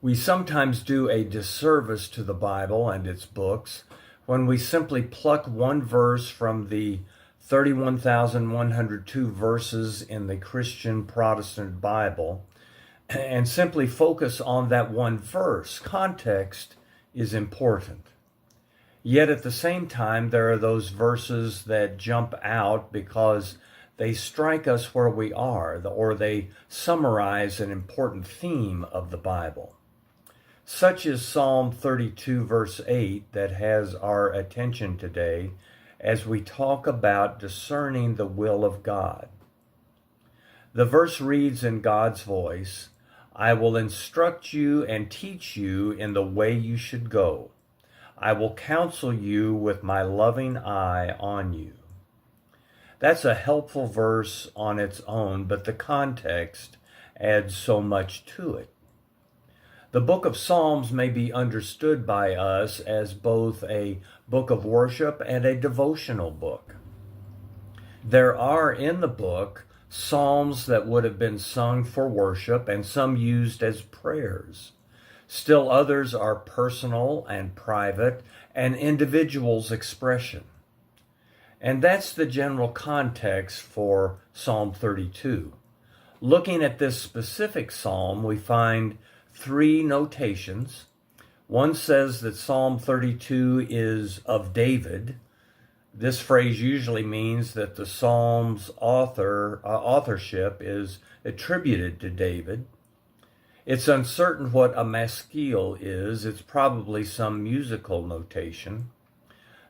We sometimes do a disservice to the Bible and its books when we simply pluck one verse from the 31,102 verses in the Christian Protestant Bible and simply focus on that one verse. Context is important. Yet at the same time, there are those verses that jump out because they strike us where we are, or they summarize an important theme of the Bible. Such is Psalm 32, verse 8, that has our attention today as we talk about discerning the will of God. The verse reads in God's voice, "I will instruct you and teach you in the way you should go. I will counsel you with my loving eye on you." That's a helpful verse on its own, but the context adds so much to it. The book of Psalms may be understood by us as both a book of worship and a devotional book. There are in the book psalms that would have been sung for worship and some used as prayers. Still others are personal and private and individuals' expression. And that's the general context for Psalm 32. Looking at this specific psalm, we find three notations. One says that Psalm 32 is of David. This phrase usually means that the psalm's authorship is attributed to David. It's uncertain what a maskil is. It's probably some musical notation.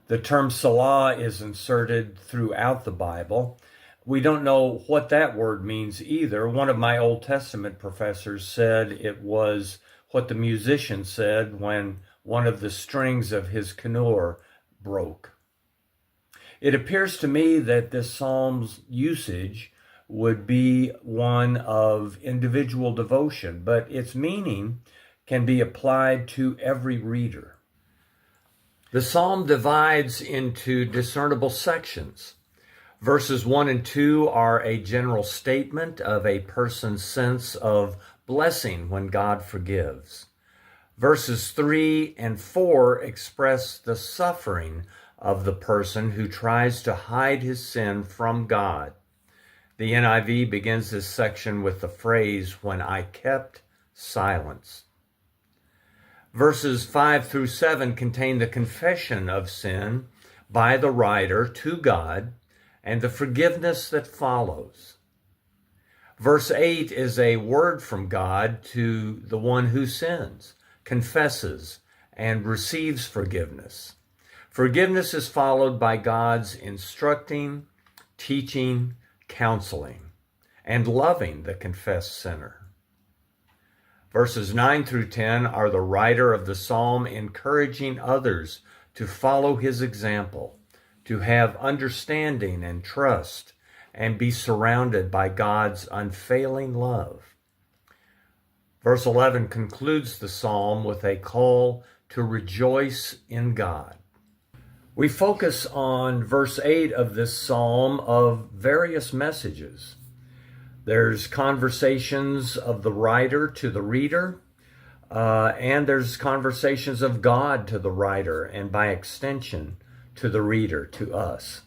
The term Salah is inserted throughout the Bible. We don't know what that word means either. One of my Old Testament professors said it was what the musician said when one of the strings of his kinnor broke. It appears to me that this psalm's usage would be one of individual devotion, but its meaning can be applied to every reader. The psalm divides into discernible sections. Verses 1 and 2 are a general statement of a person's sense of blessing when God forgives. Verses 3 and 4 express the suffering of the person who tries to hide his sin from God. The NIV begins this section with the phrase, "when I kept silence." Verses 5 through 7 contain the confession of sin by the writer to God and the forgiveness that follows. Verse 8 is a word from God to the one who sins, confesses, and receives forgiveness. Forgiveness is followed by God's instructing, teaching, counseling, and loving the confessed sinner. Verses 9 through 10 are the writer of the psalm encouraging others to follow his example, to have understanding and trust, and be surrounded by God's unfailing love. Verse 11 concludes the psalm with a call to rejoice in God. We focus on verse 8 of this psalm of various messages. There's conversations of the writer to the reader, and there's conversations of God to the writer, and by extension to the reader, to us.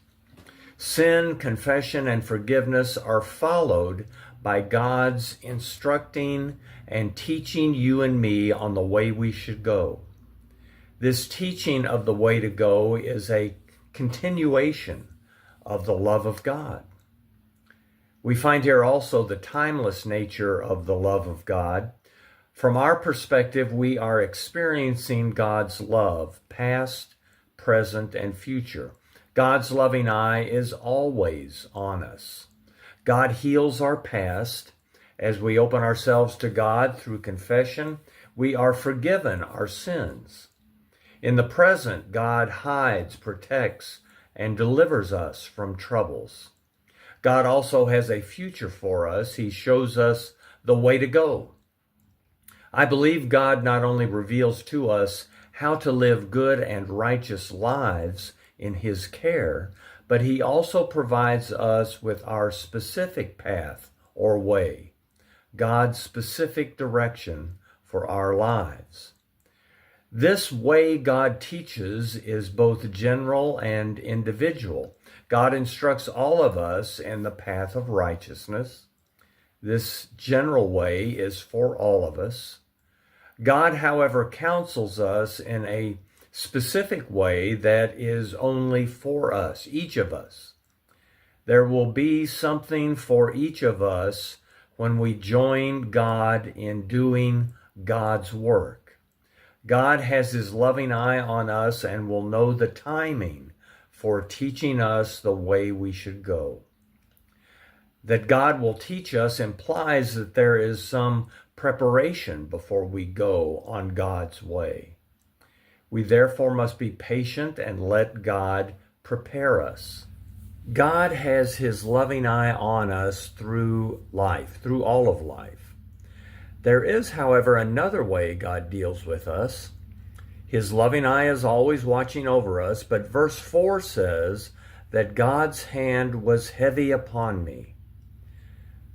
Sin, confession, and forgiveness are followed by God's instructing and teaching you and me on the way we should go. This teaching of the way to go is a continuation of the love of God. We find here also the timeless nature of the love of God. From our perspective, we are experiencing God's love, past, present, and future. God's loving eye is always on us. God heals our past. As we open ourselves to God through confession, we are forgiven our sins. In the present, God hides, protects, and delivers us from troubles. God also has a future for us. He shows us the way to go. I believe God not only reveals to us how to live good and righteous lives in His care, but He also provides us with our specific path or way, God's specific direction for our lives. This way God teaches is both general and individual. God instructs all of us in the path of righteousness. This general way is for all of us. God, however, counsels us in a specific way that is only for us, each of us. There will be something for each of us when we join God in doing God's work. God has his loving eye on us and will know the timing for teaching us the way we should go. That God will teach us implies that there is some preparation before we go on God's way. We therefore must be patient and let God prepare us. God has his loving eye on us through life, through all of life. There is, however, another way God deals with us. His loving eye is always watching over us, but verse 4 says that God's hand was heavy upon me.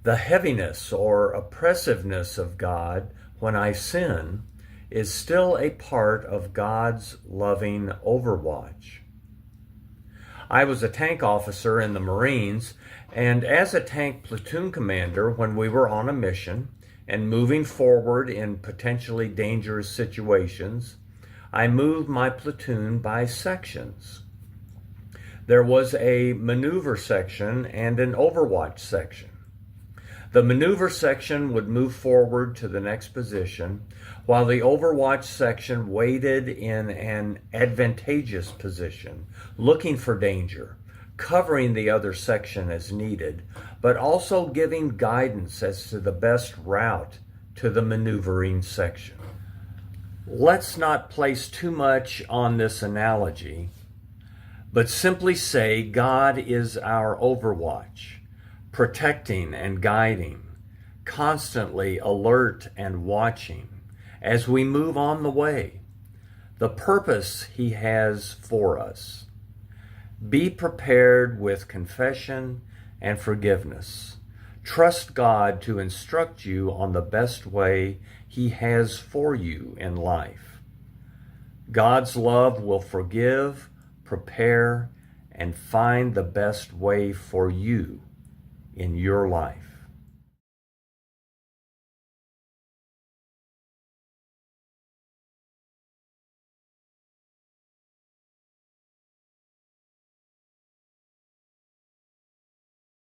The heaviness or oppressiveness of God when I sin is still a part of God's loving overwatch. I was a tank officer in the Marines, and as a tank platoon commander, when we were on a mission and moving forward in potentially dangerous situations, I moved my platoon by sections. There was a maneuver section and an overwatch section. The maneuver section would move forward to the next position, while the overwatch section waited in an advantageous position, looking for danger, covering the other section as needed, but also giving guidance as to the best route to the maneuvering section. Let's not place too much on this analogy, but simply say God is our overwatch, protecting and guiding, constantly alert and watching as we move on the way, the purpose he has for us. Be prepared with confession and forgiveness. Trust God to instruct you on the best way he has for you in life. God's love will forgive, prepare, and find the best way for you in your life.